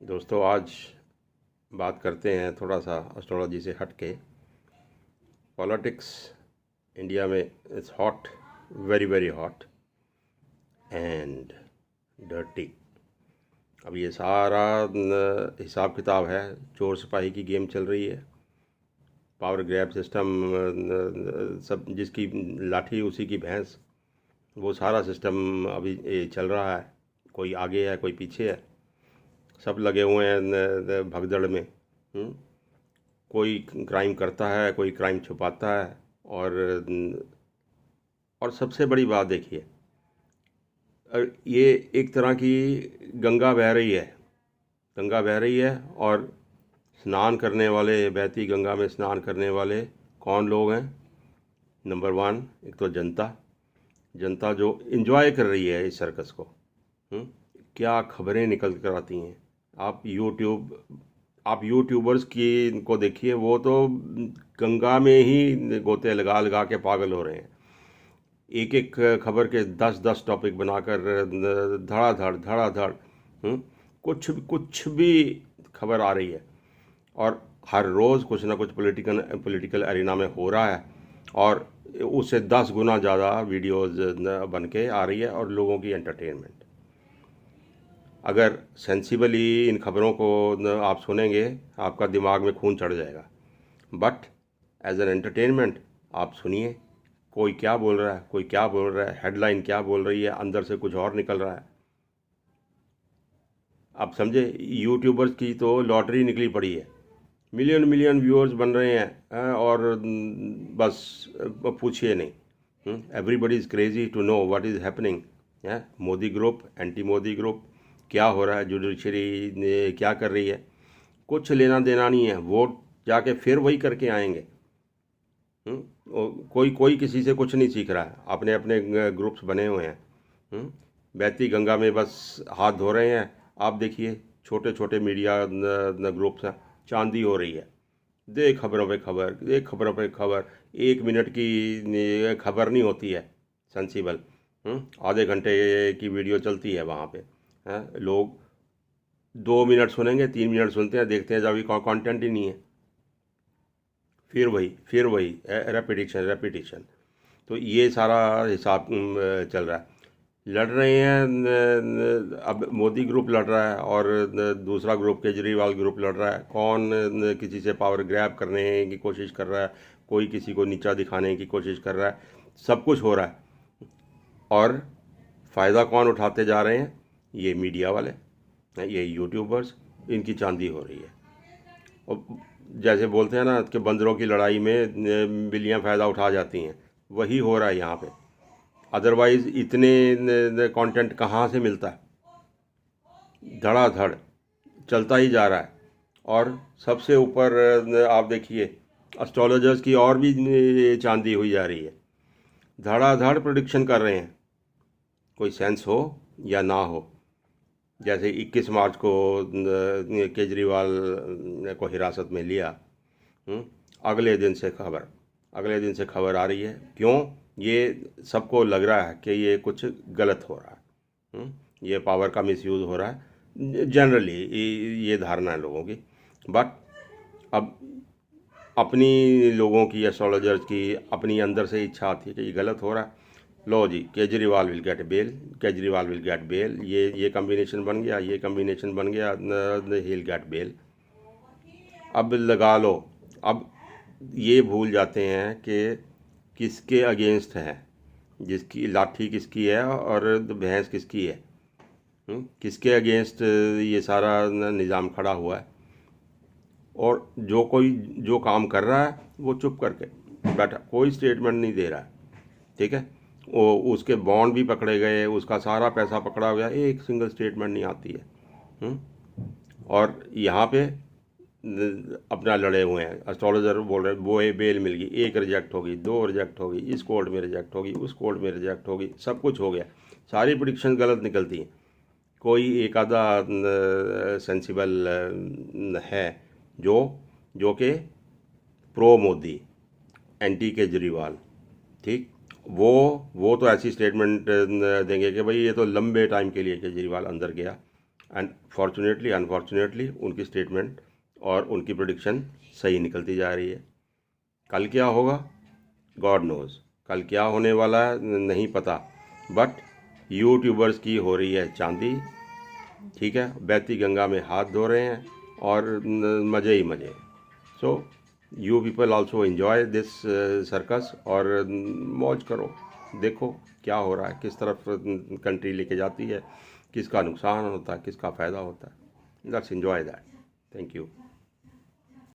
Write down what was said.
दोस्तों, आज बात करते हैं थोड़ा सा एस्ट्रोलॉजी से हट के। पॉलिटिक्स इंडिया में it's hot, very very hot and dirty. अब ये सारा हिसाब किताब है, चोर सिपाही की गेम चल रही है। पावर ग्रैब सिस्टम, सब जिसकी लाठी उसी की भैंस, वो सारा सिस्टम अभी ये चल रहा है। कोई आगे है, कोई पीछे है, सब लगे हुए हैं भगदड़ में। कोई क्राइम करता है, कोई क्राइम छुपाता है। और सबसे बड़ी बात देखिए, ये एक तरह की गंगा बह रही है। गंगा बह रही है और स्नान करने वाले, बहती गंगा में स्नान करने वाले कौन लोग हैं? नंबर वन, एक तो जनता। जनता जो इन्जॉय कर रही है इस सर्कस को। क्या खबरें निकल कर आती हैं। आप यूट्यूबर्स की को देखिए, वो तो गंगा में ही गोते लगा लगा के पागल हो रहे हैं। एक एक खबर के 10-10 टॉपिक बनाकर धड़ाधड़ धड़ाधड़ कुछ भी खबर आ रही है। और हर रोज़ कुछ ना कुछ पॉलिटिकल एरिना में हो रहा है, और उससे 10 गुना ज़्यादा वीडियोस बन के आ रही है, और लोगों की एंटरटेनमेंट। अगर सेंसिबली इन खबरों को आप सुनेंगे, आपका दिमाग में खून चढ़ जाएगा। बट एज एन एंटरटेनमेंट आप सुनिए, कोई क्या बोल रहा है, कोई क्या बोल रहा है, हेडलाइन क्या बोल रही है, अंदर से कुछ और निकल रहा है। आप समझे, यूट्यूबर्स की तो लॉटरी निकली पड़ी है। मिलियन मिलियन व्यूअर्स बन रहे हैं, और बस पूछिए नहीं। Everybody is crazy to know what is happening. Modi group, anti Modi group, क्या हो रहा है, जुडिशरी ने क्या कर रही है, कुछ लेना देना नहीं है। वोट जाके फिर वही करके आएंगे। कोई कोई किसी से कुछ नहीं सीख रहा है, अपने अपने ग्रुप्स बने हुए हैं। बहती गंगा में बस हाथ धो रहे हैं। आप देखिए, छोटे छोटे मीडिया ग्रुप्स हैं, चांदी हो रही है। दे खबरों पे खबर, दे खबरों पे खबर। 1 मिनट की खबर नहीं होती है सेंसिबल। आधे घंटे की वीडियो चलती है वहाँ पे। लोग 2 मिनट सुनेंगे, 3 मिनट सुनते हैं, देखते हैं जब कंटेंट ही नहीं है। फिर वही रेपिटेशन रेपिटेशन। तो ये सारा हिसाब चल रहा है। लड़ रहे हैं अब मोदी ग्रुप लड़ रहा है, और दूसरा ग्रुप केजरीवाल ग्रुप लड़ रहा है। कौन किसी से पावर ग्रैब करने की कोशिश कर रहा है, कोई किसी को नीचा दिखाने की कोशिश कर रहा है। सब कुछ हो रहा है, और फ़ायदा कौन उठाते जा रहे हैं? ये मीडिया वाले, ये यूट्यूबर्स, इनकी चांदी हो रही है। और जैसे बोलते हैं ना कि बंदरों की लड़ाई में बिल्लियां फ़ायदा उठा जाती हैं, वही हो रहा है यहाँ पे। अदरवाइज़ इतने कंटेंट कहाँ से मिलता है? धड़ाधड़ चलता ही जा रहा है। और सबसे ऊपर आप देखिए, एस्ट्रोलॉजर्स की और भी चांदी हुई जा रही है। धड़ाधड़ प्रेडिक्शन कर रहे हैं, कोई सेंस हो या ना हो। जैसे 21 मार्च को केजरीवाल को हिरासत में लिया, अगले दिन से खबर आ रही है। क्यों? ये सबको लग रहा है कि ये कुछ गलत हो रहा है। ये पावर का मिसयूज़ हो रहा है। जनरली ये धारणा है लोगों की। बट अब अपनी लोगों की, एस्ट्रोलॉजर्स की अपनी अंदर से इच्छा आती है कि ये गलत हो रहा है। लो जी, Kejriwal will get bail, Kejriwal will get bail. ये कम्बिनेशन बन गया, ये कम्बिनेशन बन गया, ही विल गेट बेल। अब लगा लो। अब ये भूल जाते हैं कि किसके अगेंस्ट है, जिसकी लाठी किसकी है और भैंस किसकी है। किसके अगेंस्ट ये सारा निज़ाम खड़ा हुआ है। और जो काम कर रहा है वो चुप करके बैठा, कोई स्टेटमेंट नहीं दे रहा है। ठीक है, वो उसके बॉन्ड भी पकड़े गए, उसका सारा पैसा पकड़ा गया, एक सिंगल स्टेटमेंट नहीं आती है। और यहाँ पे अपना लड़े हुए हैं। एस्ट्रोलॉजर बोल रहे हैं वो बेल मिल गई, एक रिजेक्ट होगी, 2 रिजेक्ट होगी, इस कोर्ट में रिजेक्ट होगी, उस कोर्ट में रिजेक्ट होगी, सब कुछ हो गया। सारी प्रिडिक्शन गलत निकलती हैं। कोई एक आधा सेंसिबल है जो कि प्रो मोदी, एंटी केजरीवाल। ठीक, वो तो ऐसी स्टेटमेंट देंगे कि भाई ये तो लंबे टाइम के लिए केजरीवाल अंदर गया, एंड फॉर्चुनेटली अनफॉर्चुनेटली उनकी स्टेटमेंट और उनकी प्रेडिक्शन सही निकलती जा रही है। कल क्या होगा गॉड नोज़, कल क्या होने वाला है नहीं पता, बट यूट्यूबर्स की हो रही है चांदी, ठीक है, बहती गंगा में हाथ धो रहे हैं और मज़े ही मज़े। So you people also enjoy this circus और मौज करो, देखो क्या हो रहा है, किस तरफ कंट्री लेके जाती है, किसका नुकसान होता है, किसका फ़ायदा होता है। Let's enjoy that. Thank you.